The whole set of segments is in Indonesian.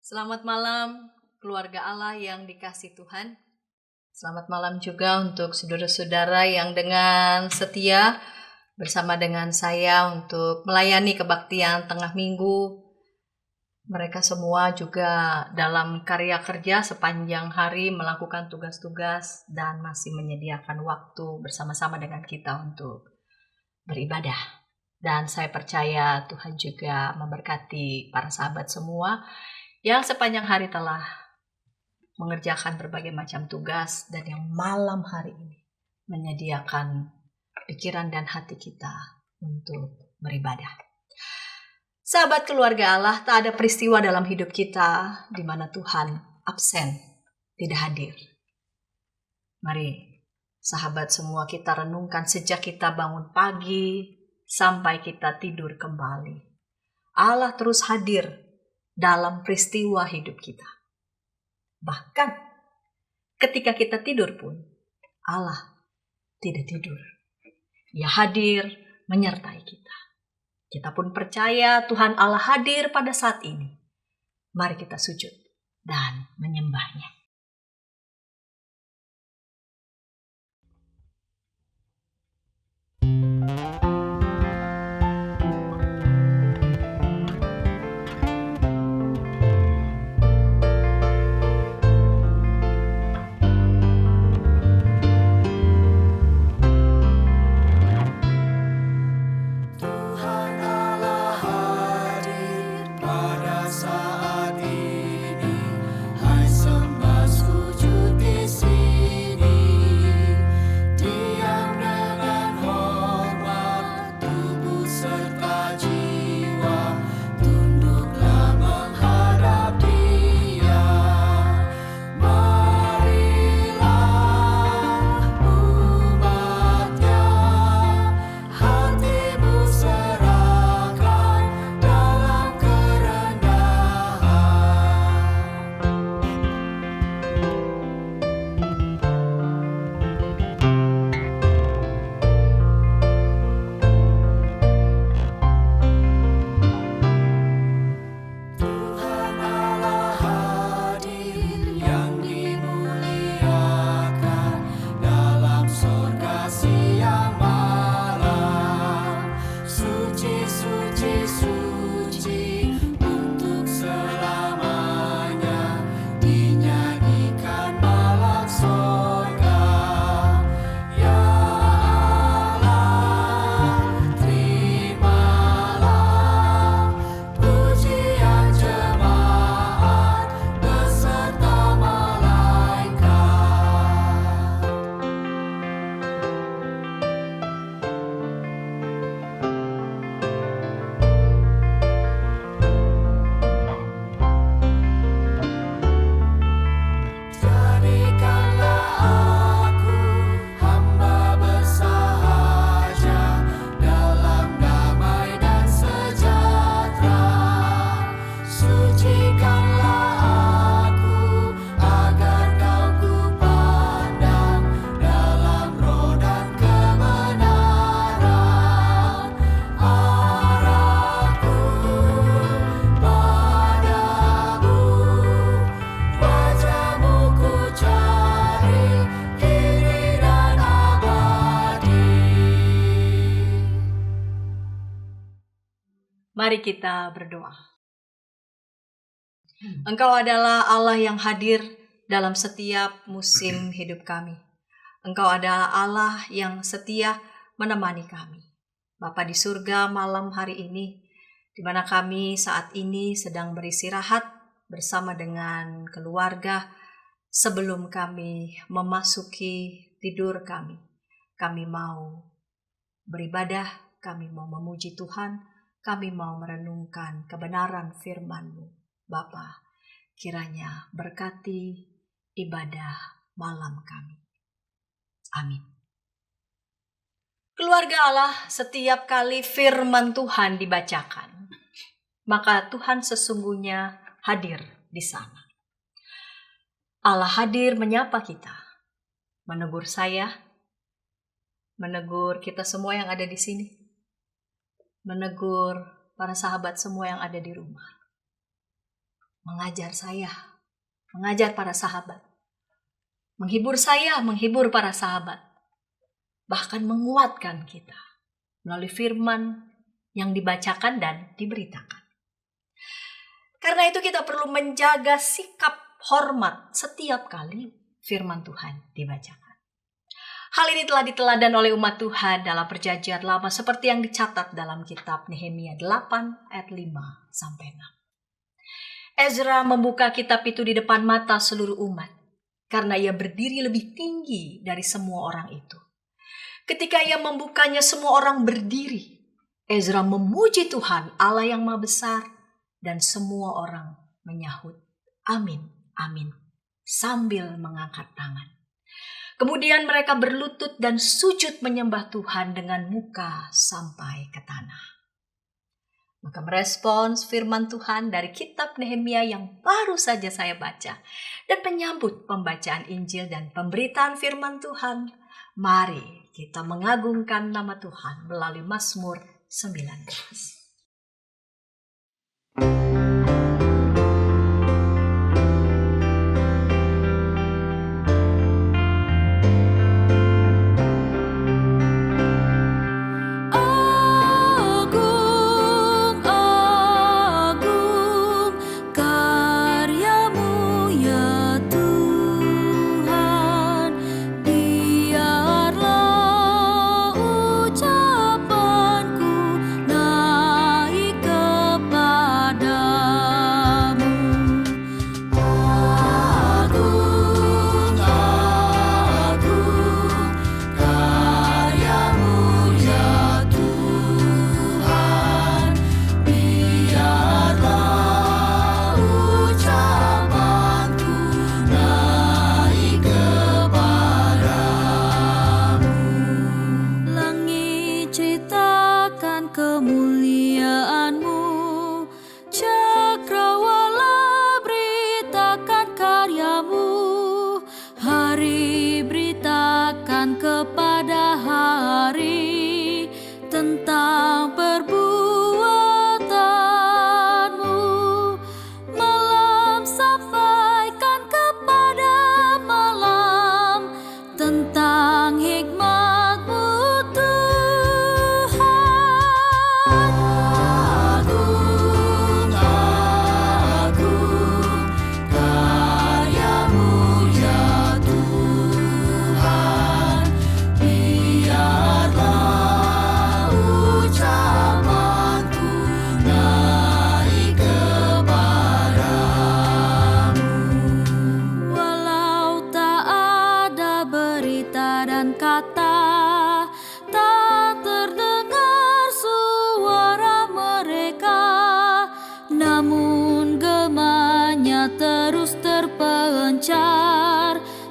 Selamat malam, keluarga Allah yang dikasih Tuhan. Selamat malam juga untuk saudara-saudara yang dengan setia bersama dengan saya untuk melayani kebaktian tengah minggu. Mereka semua juga dalam karya kerja sepanjang hari melakukan tugas-tugas dan masih menyediakan waktu bersama-sama dengan kita untuk beribadah. Dan saya percaya Tuhan juga memberkati para sahabat semua yang sepanjang hari telah mengerjakan berbagai macam tugas dan yang malam hari ini menyediakan pikiran dan hati kita untuk beribadah. Sahabat keluarga Allah, tak ada peristiwa dalam hidup kita di mana Tuhan absen, tidak hadir. Mari sahabat semua kita renungkan sejak kita bangun pagi sampai kita tidur kembali. Allah terus hadir dalam peristiwa hidup kita. Bahkan ketika kita tidur pun Allah tidak tidur. Ia hadir menyertai kita. Kita pun percaya Tuhan Allah hadir pada saat ini. Mari kita sujud dan menyembahnya. Mari kita berdoa. Engkau adalah Allah yang hadir dalam setiap musim hidup kami. Engkau adalah Allah yang setia menemani kami. Bapa di surga, malam hari ini, di mana kami saat ini sedang beristirahat bersama dengan keluarga, sebelum kami memasuki tidur kami mau beribadah, kami mau memuji Tuhan, kami mau merenungkan kebenaran firman-Mu. Bapa, kiranya berkati ibadah malam kami. Amin. Keluarga Allah, setiap kali firman Tuhan dibacakan, maka Tuhan sesungguhnya hadir di sana. Allah hadir menyapa kita, menegur saya, menegur kita semua yang ada di sini, menegur para sahabat semua yang ada di rumah. mengajar saya, mengajar para sahabat, menghibur saya, menghibur para sahabat, bahkan menguatkan kita melalui firman yang dibacakan dan diberitakan. Karena itu kita perlu menjaga sikap hormat setiap kali firman Tuhan dibacakan. Hal ini telah diteladan oleh umat Tuhan dalam perjanjian lama seperti yang dicatat dalam kitab Nehemia 8 ayat 5-6. Ezra membuka kitab itu di depan mata seluruh umat karena ia berdiri lebih tinggi dari semua orang itu. Ketika ia membukanya, semua orang berdiri. Ezra memuji Tuhan Allah yang Maha Besar dan semua orang menyahut amin, amin sambil mengangkat tangan. Kemudian mereka berlutut dan sujud menyembah Tuhan dengan muka sampai ke tanah. Maka merespons firman Tuhan dari kitab Nehemia yang baru saja saya baca dan menyambut pembacaan Injil dan pemberitaan firman Tuhan, mari kita mengagungkan nama Tuhan melalui Mazmur 19.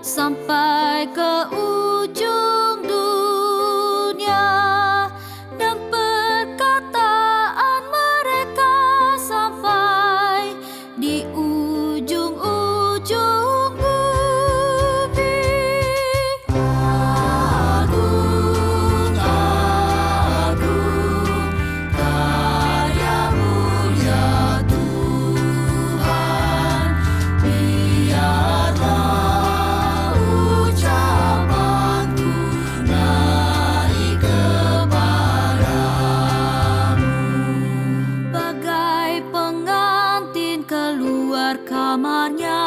Sampai ke ujung dunia dan perkataan mereka sampai di ujung-ujung bumi. Agung, agung, karya-Mu ya Tuhan, biarlah kamarnya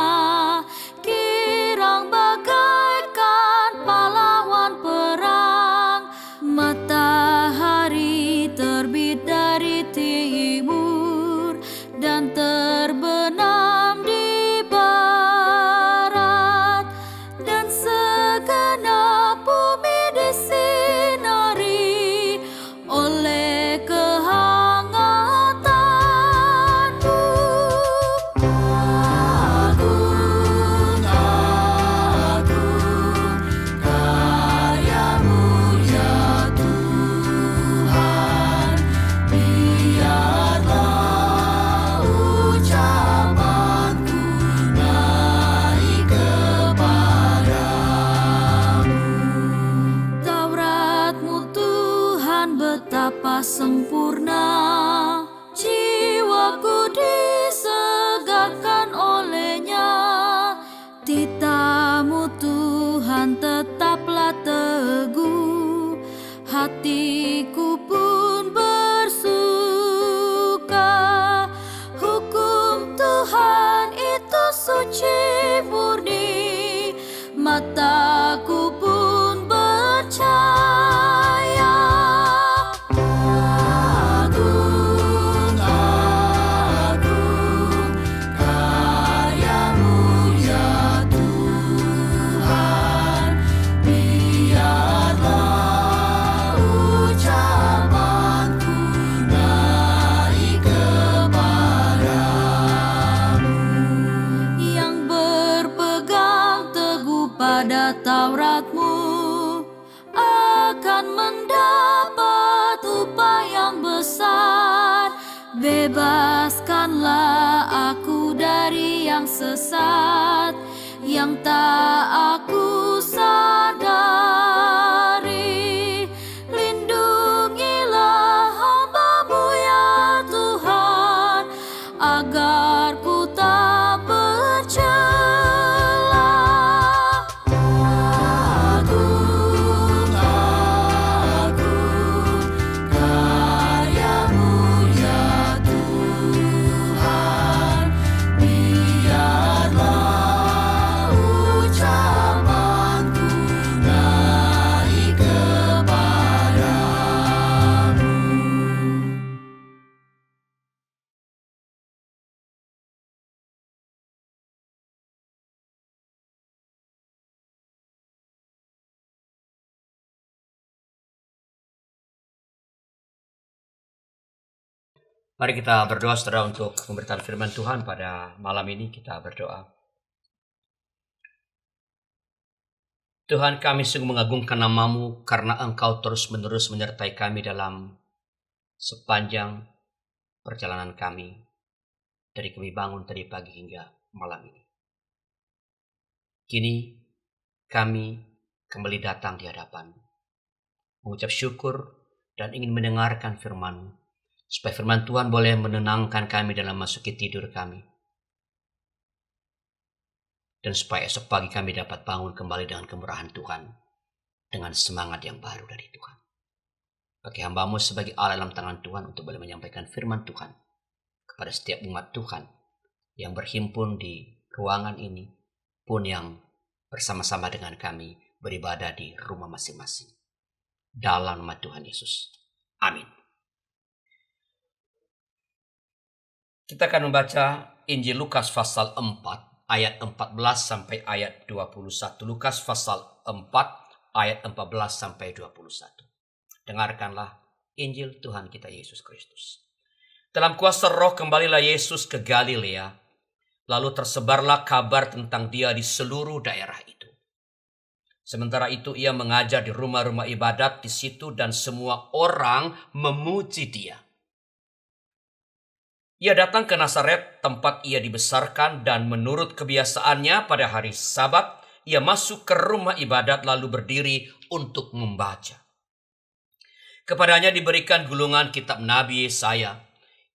kirang bagaikan pahlawan perang. Matahari terbit dari timur dan terbenam di barat, dan segenap bumi disinari oleh kehangatanmu. Agung, suci murni, mataku pun percaya. Agung, agung, karya-Mu ya Tuhan, biarlah ucapanku naik kepadamu. Yang berpegang teguh pada Taurat-Mu akan mendapat upah yang besar. Bebaskanlah aku dari yang sesat, yang tak aku sadari. Lindungilah hamba-Mu ya Tuhan, agar ku tak bercela. Agung, agung, karya-Mu ya Tuhan, biarlah ucapanku naik kepadamu. Mari kita berdoa saudara untuk pemberitaan firman Tuhan pada malam ini. Kita berdoa. Tuhan, kami sungguh mengagungkan nama-Mu karena Engkau terus-menerus menyertai kami dalam sepanjang perjalanan kami dari kami bangun tadi pagi hingga malam ini. Kini kami kembali datang di hadapan, mengucap syukur dan ingin mendengarkan firman-Mu, supaya firman Tuhan boleh menenangkan kami dalam masuki tidur kami. Dan supaya esok pagi kami dapat bangun kembali dengan kemurahan Tuhan, dengan semangat yang baru dari Tuhan. Pakai hamba-Mu sebagai alat dalam tangan Tuhan untuk boleh menyampaikan firman Tuhan kepada setiap umat Tuhan yang berhimpun di ruangan ini, pun yang bersama-sama dengan kami beribadah di rumah masing-masing. Dalam nama Tuhan Yesus. Amin. Kita akan membaca Injil Lukas pasal 4 ayat 14 sampai ayat 21. Lukas pasal 4 ayat 14 sampai 21. Dengarkanlah Injil Tuhan kita Yesus Kristus. Dalam kuasa Roh kembalilah Yesus ke Galilea, lalu tersebarlah kabar tentang Dia di seluruh daerah itu. Sementara itu ia mengajar di rumah-rumah ibadat di situ dan semua orang memuji Dia. Ia datang ke Nazaret, tempat ia dibesarkan, dan menurut kebiasaannya pada hari Sabat, ia masuk ke rumah ibadat lalu berdiri untuk membaca. Kepadanya diberikan gulungan kitab Nabi Yesaya.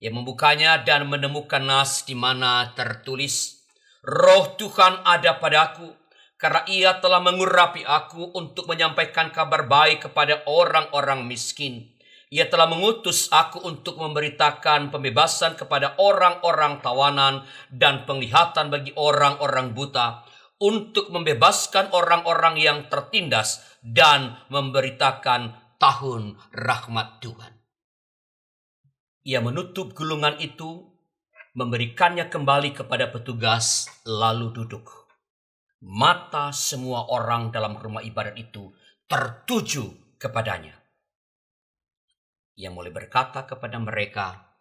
Ia membukanya dan menemukan nas di mana tertulis, Roh Tuhan ada padaku, karena ia telah mengurapi aku untuk menyampaikan kabar baik kepada orang-orang miskin. Ia telah mengutus aku untuk memberitakan pembebasan kepada orang-orang tawanan dan penglihatan bagi orang-orang buta, untuk membebaskan orang-orang yang tertindas dan memberitakan tahun rahmat Tuhan. Ia menutup gulungan itu, memberikannya kembali kepada petugas, lalu duduk. Mata semua orang dalam rumah ibadat itu tertuju kepadanya. Ia mulai berkata kepada mereka,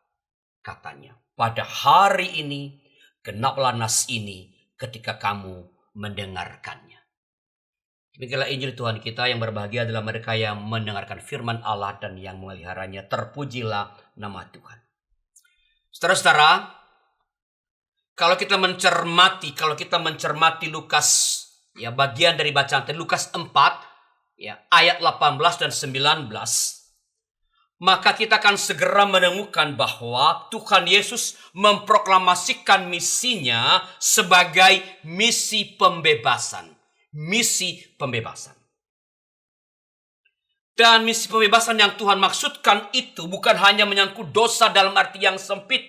katanya, pada hari ini genaplah nas ini ketika kamu mendengarkannya. Demikianlah Injil Tuhan kita. Yang berbahagia adalah mereka yang mendengarkan firman Allah dan yang memeliharanya. Terpujilah nama Tuhan. Saudara-saudara, kalau kita mencermati Lukas, ya bagian dari bacaan tadi Lukas 4, ya ayat 18 dan 19, maka kita akan segera menemukan bahwa Tuhan Yesus memproklamasikan misinya sebagai misi pembebasan. Misi pembebasan. Dan misi pembebasan yang Tuhan maksudkan itu bukan hanya menyangkut dosa dalam arti yang sempit,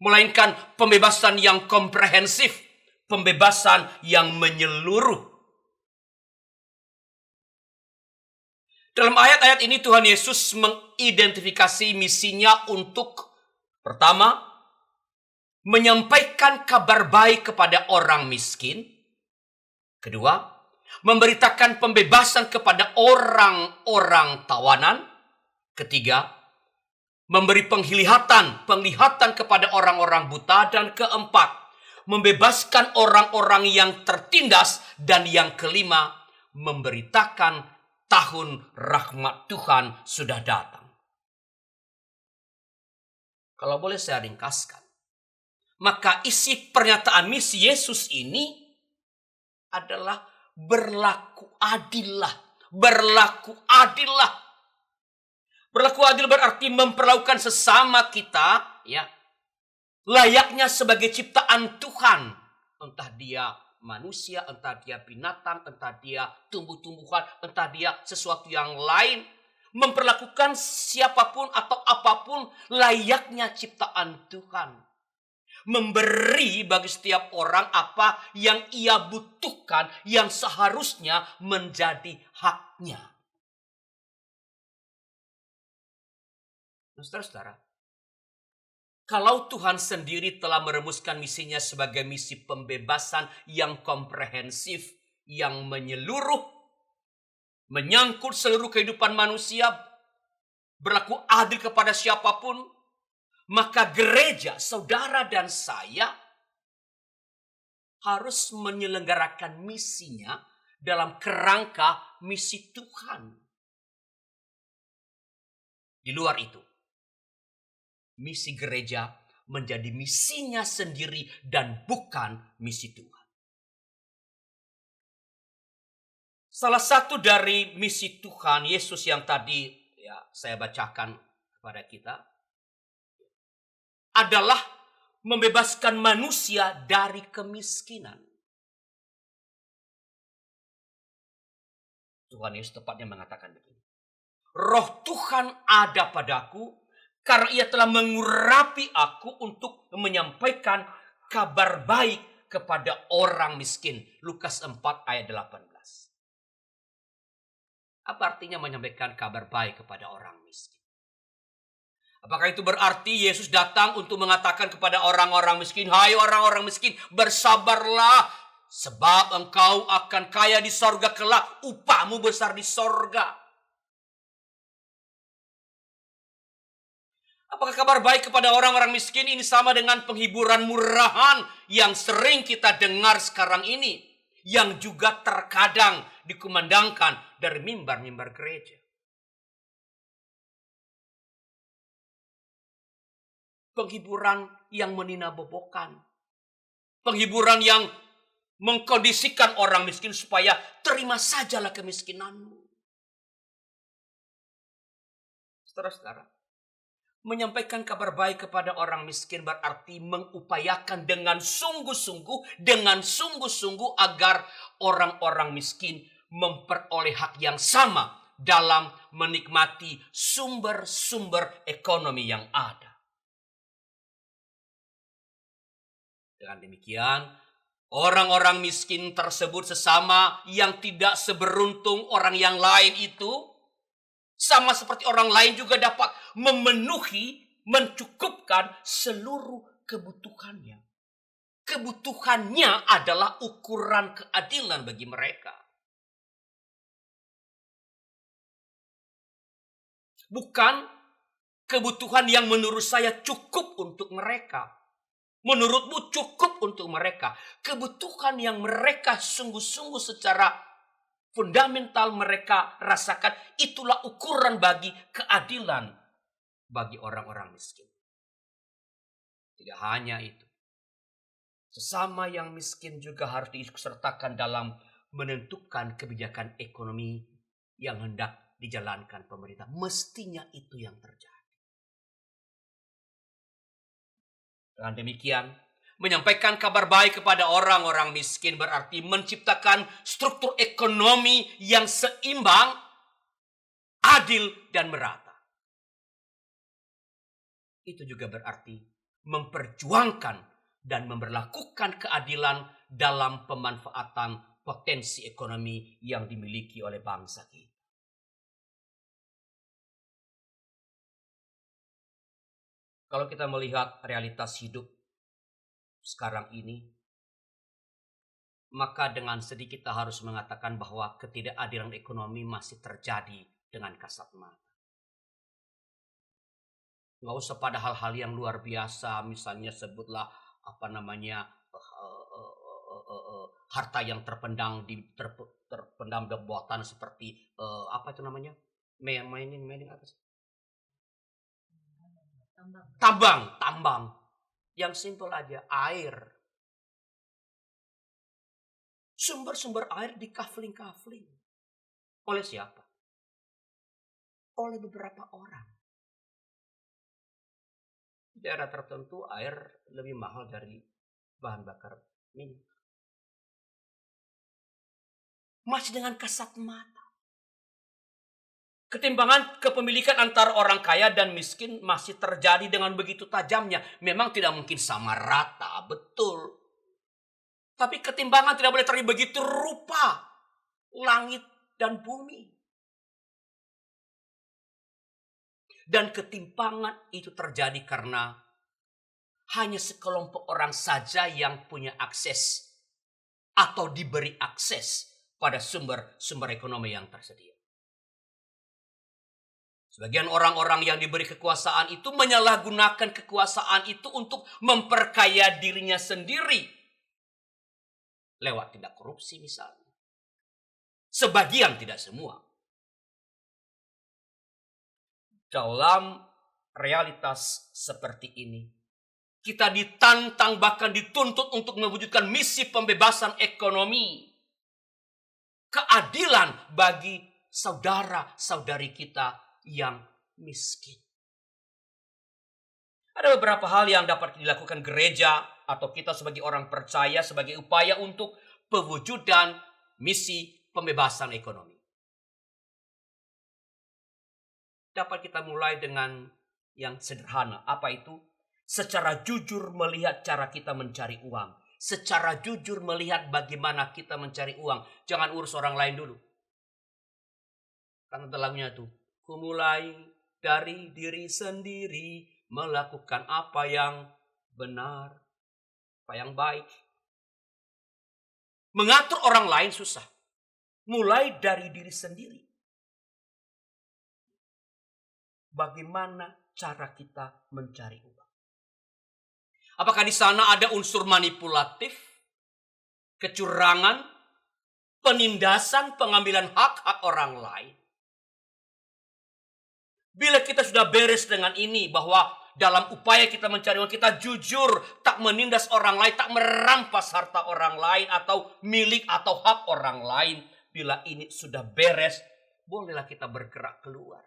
melainkan pembebasan yang komprehensif, pembebasan yang menyeluruh. Dalam ayat-ayat ini Tuhan Yesus mengidentifikasi misinya untuk pertama, menyampaikan kabar baik kepada orang miskin. Kedua, memberitakan pembebasan kepada orang-orang tawanan. Ketiga, memberi penglihatan kepada orang-orang buta. Dan keempat, membebaskan orang-orang yang tertindas. Dan yang kelima, memberitakan tahun rahmat Tuhan sudah datang. Kalau boleh saya ringkaskan, maka isi pernyataan misi Yesus ini adalah berlaku adillah. Berlaku adillah. Berlaku adil berarti memperlakukan sesama kita ya layaknya sebagai ciptaan Tuhan. Entah dia manusia, entah dia binatang, entah dia tumbuh-tumbuhan, entah dia sesuatu yang lain. Memperlakukan siapapun atau apapun layaknya ciptaan Tuhan. Memberi bagi setiap orang apa yang ia butuhkan, yang seharusnya menjadi haknya. Nah, saudara-saudara, kalau Tuhan sendiri telah merumuskan misinya sebagai misi pembebasan yang komprehensif, yang menyeluruh, menyangkut seluruh kehidupan manusia, berlaku adil kepada siapapun, maka gereja, saudara dan saya harus menyelenggarakan misinya dalam kerangka misi Tuhan. Di luar itu, misi gereja menjadi misinya sendiri dan bukan misi Tuhan. Salah satu dari misi Tuhan Yesus yang tadi saya bacakan kepada kita adalah membebaskan manusia dari kemiskinan. Tuhan Yesus tepatnya mengatakan begini. Roh Tuhan ada padaku, karena ia telah mengurapi aku untuk menyampaikan kabar baik kepada orang miskin. Lukas 4 ayat 18. Apa artinya menyampaikan kabar baik kepada orang miskin? Apakah itu berarti Yesus datang untuk mengatakan kepada orang-orang miskin, hai orang-orang miskin, bersabarlah, sebab engkau akan kaya di sorga kelak, upahmu besar di sorga. Apakah kabar baik kepada orang-orang miskin ini sama dengan penghiburan murahan yang sering kita dengar sekarang ini, yang juga terkadang dikumandangkan dari mimbar-mimbar gereja? Penghiburan yang meninabobokan, penghiburan yang mengkondisikan orang miskin supaya terima sajalah kemiskinanmu. Saudara-saudara, menyampaikan kabar baik kepada orang miskin berarti mengupayakan dengan sungguh-sungguh agar orang-orang miskin memperoleh hak yang sama dalam menikmati sumber-sumber ekonomi yang ada. Dengan demikian, orang-orang miskin tersebut sesama yang tidak seberuntung orang yang lain itu, sama seperti orang lain juga dapat mencukupkan seluruh kebutuhannya. Kebutuhannya adalah ukuran keadilan bagi mereka. Bukan kebutuhan yang menurut saya cukup untuk mereka. Menurutmu cukup untuk mereka. Kebutuhan yang mereka sungguh-sungguh secara fundamental mereka rasakan, itulah ukuran bagi keadilan bagi orang-orang miskin. Tidak hanya itu. Sesama yang miskin juga harus disertakan dalam menentukan kebijakan ekonomi yang hendak dijalankan pemerintah. Mestinya itu yang terjadi. Dengan demikian, menyampaikan kabar baik kepada orang-orang miskin berarti menciptakan struktur ekonomi yang seimbang, adil, dan merata. Itu juga berarti memperjuangkan dan memberlakukan keadilan dalam pemanfaatan potensi ekonomi yang dimiliki oleh bangsa kita. Kalau kita melihat realitas hidup sekarang ini, maka dengan sedih kita harus mengatakan bahwa ketidakadilan ekonomi masih terjadi dengan kasat mata. Nggak usah pada hal-hal yang luar biasa, misalnya sebutlah harta yang terpendam terpendam di bawah tanah seperti mining apa sih? Tambang. Yang simpel aja, air. Sumber-sumber air di kafling-kafling. Oleh siapa? Oleh beberapa orang. Di daerah tertentu air lebih mahal dari bahan bakar minyak. Masih dengan kasat mata. Ketimbangan kepemilikan antara orang kaya dan miskin masih terjadi dengan begitu tajamnya. Memang tidak mungkin sama rata, betul. Tapi ketimbangan tidak boleh terjadi begitu rupa. Langit dan bumi. Dan ketimpangan itu terjadi karena hanya sekelompok orang saja yang punya akses atau diberi akses pada sumber-sumber ekonomi yang tersedia. Sebagian orang-orang yang diberi kekuasaan itu menyalahgunakan kekuasaan itu untuk memperkaya dirinya sendiri. Lewat tindak korupsi misalnya. Sebagian, tidak semua. Dalam realitas seperti ini, kita ditantang bahkan dituntut untuk mewujudkan misi pembebasan ekonomi. Keadilan bagi saudara-saudari kita yang miskin. Ada beberapa hal yang dapat dilakukan gereja atau kita sebagai orang percaya sebagai upaya untuk pewujudan misi pembebasan ekonomi. Dapat kita mulai dengan yang sederhana. Apa itu? Secara jujur melihat cara kita mencari uang. Secara jujur melihat bagaimana kita mencari uang. Jangan urus orang lain dulu. Karena lagunya tuh. Ku mulai dari diri sendiri melakukan apa yang benar, apa yang baik. Mengatur orang lain susah. Mulai dari diri sendiri. Bagaimana cara kita mencari uang? Apakah di sana ada unsur manipulatif, kecurangan, penindasan, pengambilan hak-hak orang lain? Bila kita sudah beres dengan ini, bahwa dalam upaya kita mencari uang, kita jujur, tak menindas orang lain, tak merampas harta orang lain, atau milik atau hak orang lain. Bila ini sudah beres, bolehlah kita bergerak keluar.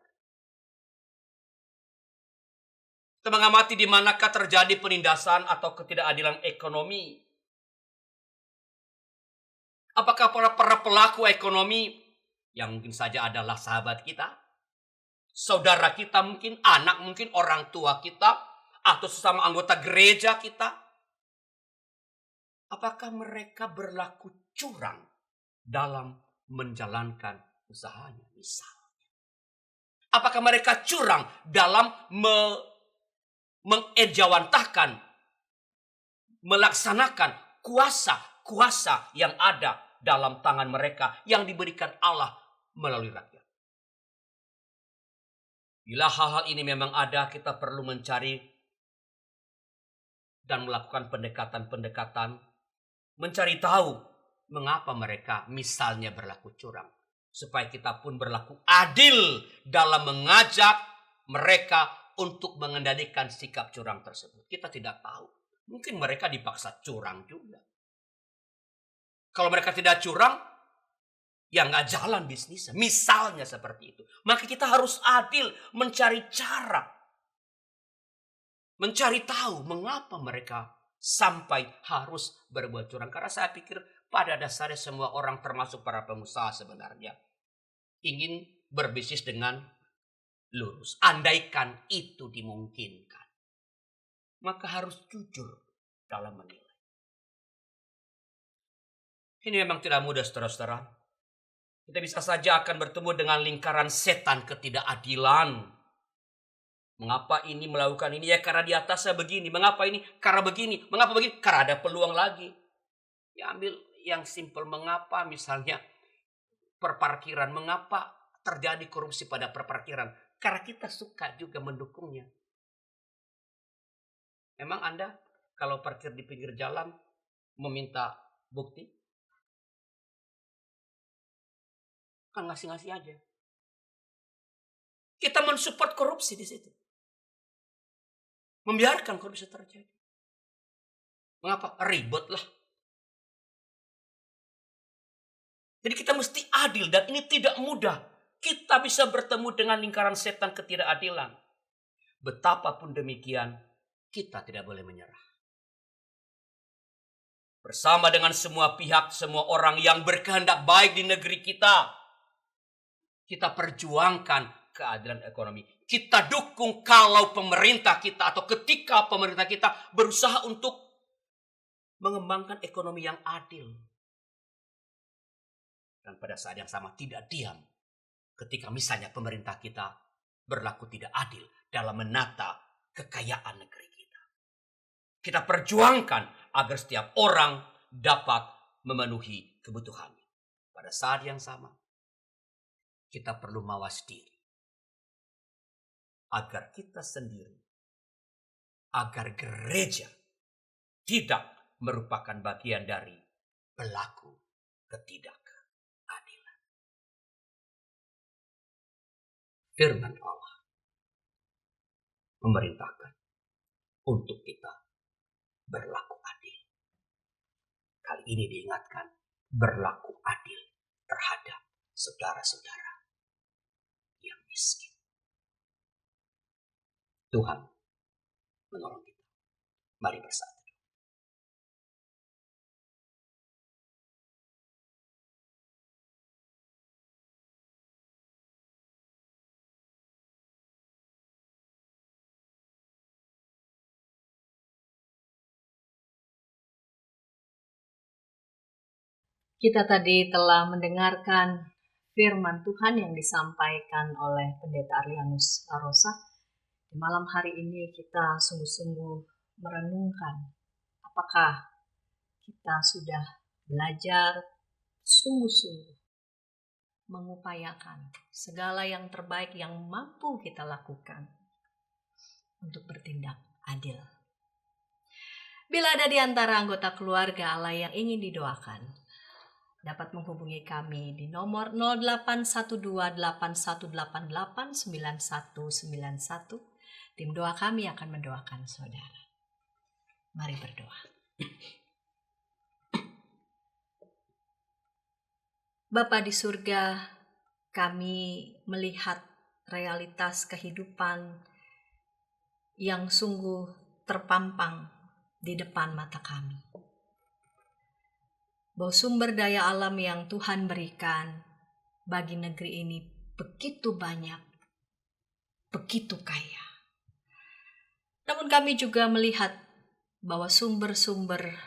Kita mengamati di manakah terjadi penindasan atau ketidakadilan ekonomi. Apakah para pelaku ekonomi, yang mungkin saja adalah sahabat kita, saudara kita mungkin, anak mungkin, orang tua kita, atau sesama anggota gereja kita. Apakah mereka berlaku curang dalam menjalankan usahanya misalnya? Apakah mereka curang dalam mengejawantahkan, melaksanakan kuasa yang ada dalam tangan mereka yang diberikan Allah melalui rakyat? Bila hal-hal ini memang ada, kita perlu mencari dan melakukan pendekatan-pendekatan, mencari tahu mengapa mereka misalnya berlaku curang. Supaya kita pun berlaku adil dalam mengajak mereka untuk mengendalikan sikap curang tersebut. Kita tidak tahu. Mungkin mereka dipaksa curang juga. Kalau mereka tidak curang, ya nggak jalan bisnisnya. Misalnya seperti itu. Maka kita harus adil mencari cara. Mencari tahu mengapa mereka sampai harus berbuat curang. Karena saya pikir pada dasarnya semua orang termasuk para pengusaha sebenarnya ingin berbisnis dengan lurus. Andaikan itu dimungkinkan. Maka harus jujur. dalam menilai. Ini memang tidak mudah, saudara-saudara. Kita bisa saja akan bertemu dengan lingkaran setan ketidakadilan. Mengapa ini melakukan ini? Ya karena di atasnya begini. Mengapa ini? Karena begini. Mengapa begini? Karena ada peluang lagi. Ya ambil yang simpel. Mengapa misalnya perparkiran? Mengapa terjadi korupsi pada perparkiran? Karena kita suka juga mendukungnya. Memang Anda kalau parkir di pinggir jalan meminta bukti? Kan ngasih-ngasih aja. Kita mensupport korupsi di situ. Membiarkan korupsi terjadi. Mengapa? Ribet lah. Jadi kita mesti adil dan ini tidak mudah. Kita bisa bertemu dengan lingkaran setan ketidakadilan. Betapapun demikian, kita tidak boleh menyerah. Bersama dengan semua pihak, semua orang yang berkehendak baik di negeri kita, kita perjuangkan keadilan ekonomi. Kita dukung kalau pemerintah kita atau ketika pemerintah kita berusaha untuk mengembangkan ekonomi yang adil. Dan pada saat yang sama tidak diam ketika misalnya pemerintah kita berlaku tidak adil dalam menata kekayaan negeri kita. Kita perjuangkan agar setiap orang dapat memenuhi kebutuhannya. Pada saat yang sama, kita perlu mawas diri. Agar kita sendiri, agar gereja tidak merupakan bagian dari pelaku ketidakadilan. Firman Allah memerintahkan untuk kita berlaku adil. Kali ini diingatkan berlaku adil terhadap saudara-saudara yang miskin. Tuhan menolong kita. Mari bersatu. Kita tadi telah mendengarkan firman Tuhan yang disampaikan oleh Pendeta Arlianus Larosa. Di malam hari ini kita sungguh-sungguh merenungkan apakah kita sudah belajar sungguh-sungguh mengupayakan segala yang terbaik yang mampu kita lakukan untuk bertindak adil. Bila ada di antara anggota keluarga Allah yang ingin didoakan, dapat menghubungi kami di nomor 081281889191. Tim doa kami akan mendoakan saudara. Mari berdoa. Bapa di surga, kami melihat realitas kehidupan yang sungguh terpampang di depan mata kami. Bahwa sumber daya alam yang Tuhan berikan bagi negeri ini begitu banyak, begitu kaya. Namun kami juga melihat bahwa sumber-sumber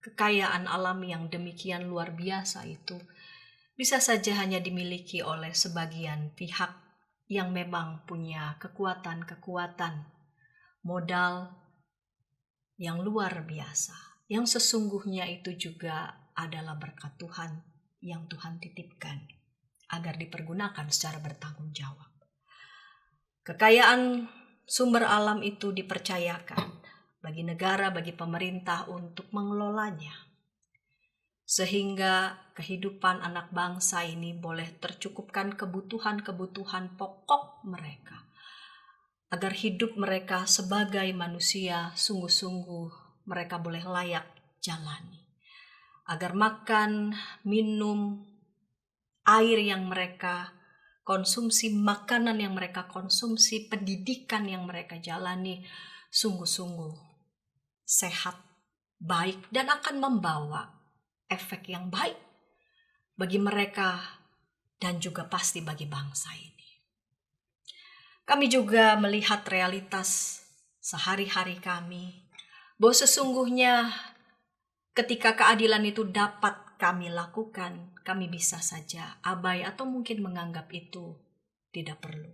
kekayaan alam yang demikian luar biasa itu bisa saja hanya dimiliki oleh sebagian pihak yang memang punya kekuatan-kekuatan modal yang luar biasa, yang sesungguhnya itu juga adalah berkat Tuhan yang Tuhan titipkan agar dipergunakan secara bertanggung jawab. Kekayaan sumber alam itu dipercayakan bagi negara, bagi pemerintah untuk mengelolanya. Sehingga kehidupan anak bangsa ini boleh tercukupkan kebutuhan-kebutuhan pokok mereka. Agar hidup mereka sebagai manusia sungguh-sungguh mereka boleh layak jalani. Agar makan, minum, air yang mereka konsumsi, makanan yang mereka konsumsi, pendidikan yang mereka jalani sungguh-sungguh sehat, baik, dan akan membawa efek yang baik bagi mereka dan juga pasti bagi bangsa ini. Kami juga melihat realitas sehari-hari kami bahwa sesungguhnya ketika keadilan itu dapat kami lakukan, kami bisa saja abai atau mungkin menganggap itu tidak perlu.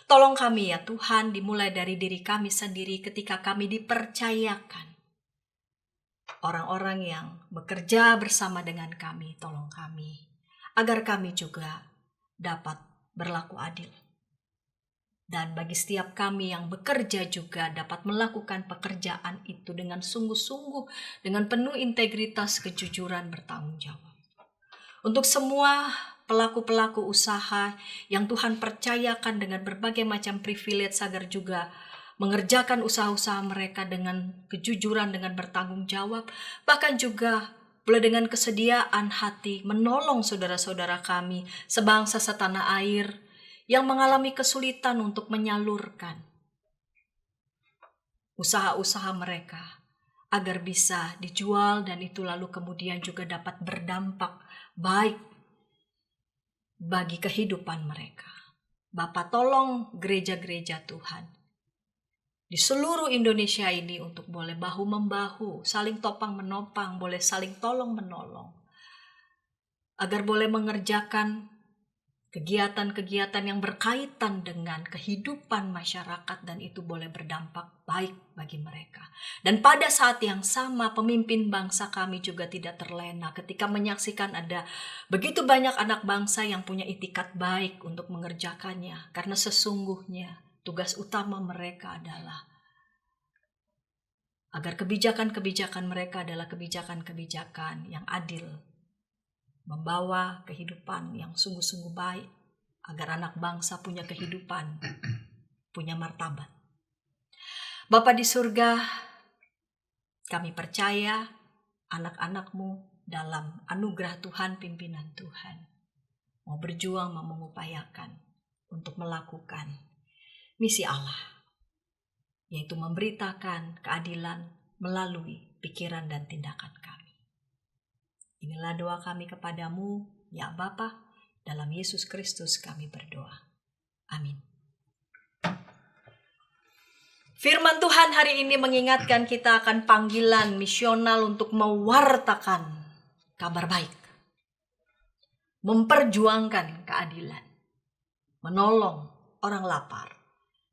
Tolong kami ya Tuhan, dimulai dari diri kami sendiri ketika kami dipercayakan orang-orang yang bekerja bersama dengan kami, tolong kami, agar kami juga dapat berlaku adil. Dan bagi setiap kami yang bekerja juga dapat melakukan pekerjaan itu dengan sungguh-sungguh, dengan penuh integritas, kejujuran, bertanggung jawab. Untuk semua pelaku-pelaku usaha yang Tuhan percayakan dengan berbagai macam privilege agar juga mengerjakan usaha-usaha mereka dengan kejujuran, dengan bertanggung jawab, bahkan juga boleh dengan kesediaan hati menolong saudara-saudara kami sebangsa setanah air yang mengalami kesulitan untuk menyalurkan usaha-usaha mereka agar bisa dijual dan itu lalu kemudian juga dapat berdampak baik bagi kehidupan mereka. Bapa, tolong gereja-gereja Tuhan di seluruh Indonesia ini untuk boleh bahu-membahu, saling topang menopang, boleh saling tolong menolong, agar boleh mengerjakan kegiatan-kegiatan yang berkaitan dengan kehidupan masyarakat dan itu boleh berdampak baik bagi mereka. Dan pada saat yang sama pemimpin bangsa kami juga tidak terlena ketika menyaksikan ada begitu banyak anak bangsa yang punya itikat baik untuk mengerjakannya. Karena sesungguhnya tugas utama mereka adalah agar kebijakan-kebijakan mereka adalah kebijakan-kebijakan yang adil, membawa kehidupan yang sungguh-sungguh baik, agar anak bangsa punya kehidupan, punya martabat. Bapa di surga, kami percaya anak-anak-Mu dalam anugerah Tuhan, pimpinan Tuhan, mau berjuang, mau mengupayakan untuk melakukan misi Allah, yaitu memberitakan keadilan melalui pikiran dan tindakan kami. Inilah doa kami kepadamu, ya Bapa, dalam Yesus Kristus kami berdoa. Amin. Firman Tuhan hari ini mengingatkan kita akan panggilan misional untuk mewartakan kabar baik, memperjuangkan keadilan, menolong orang lapar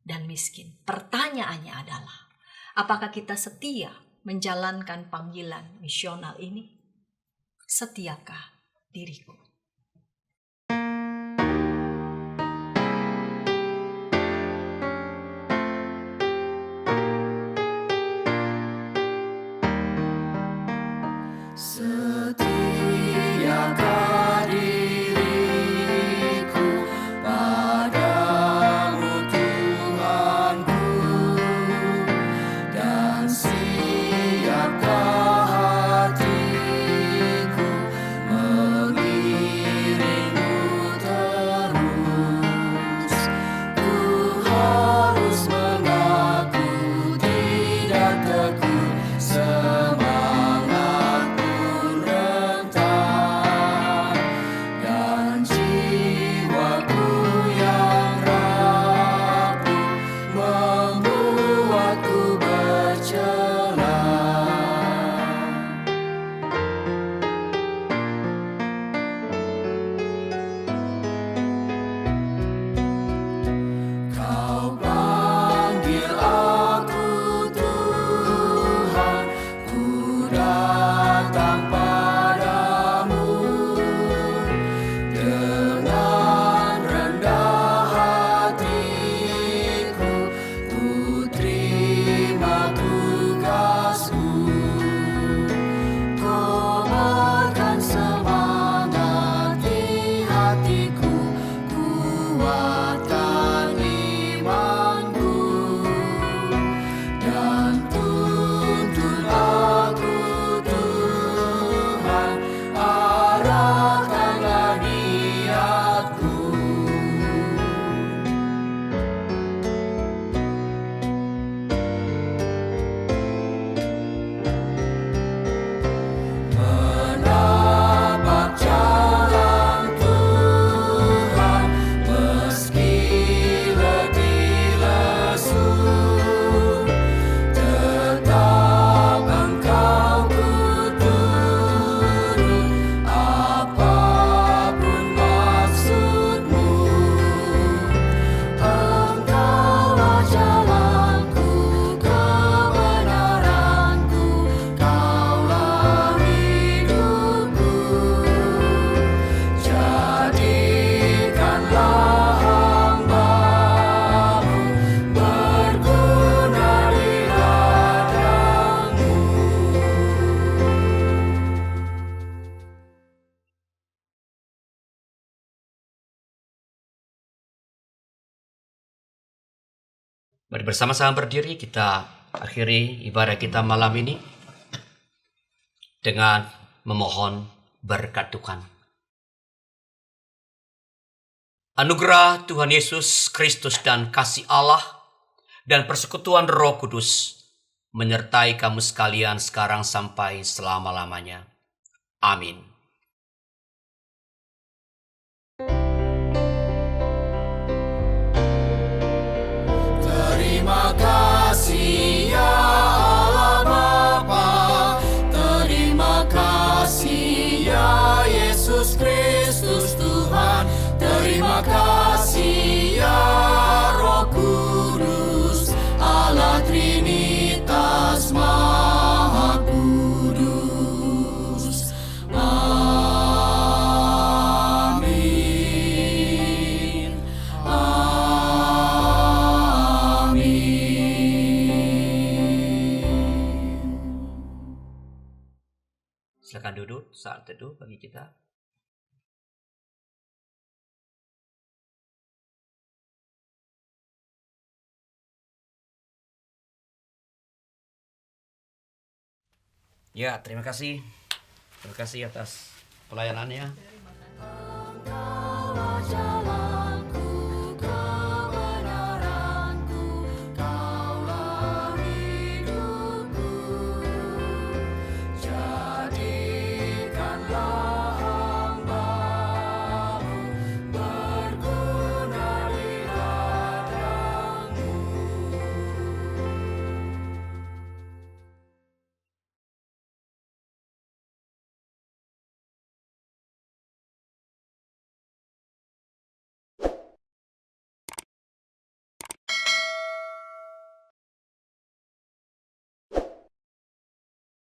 dan miskin. Pertanyaannya adalah, apakah kita setia menjalankan panggilan misional ini? Setiakah diriku? Setiakah diriku padamu Tuhanku, dan siapkah hatiku mengiringmu terus. Ku harus mengaku tidak tekun, semangat pun rentan. Mari bersama-sama berdiri, kita akhiri ibadah kita malam ini dengan memohon berkat Tuhan. Anugerah Tuhan Yesus Kristus dan kasih Allah dan persekutuan Roh Kudus menyertai kamu sekalian sekarang sampai selama-lamanya. Amin. Terima kasih ya Allah Bapa, terima kasih ya Yesus Kristus Tuhan, terima kasih ya Roh Kudus, Allah Trinitas Maha Kudus. Amin. Silakan duduk saat teduh bagi kita. Ya, terima kasih. Terima kasih atas pelayanannya. Engkau wajah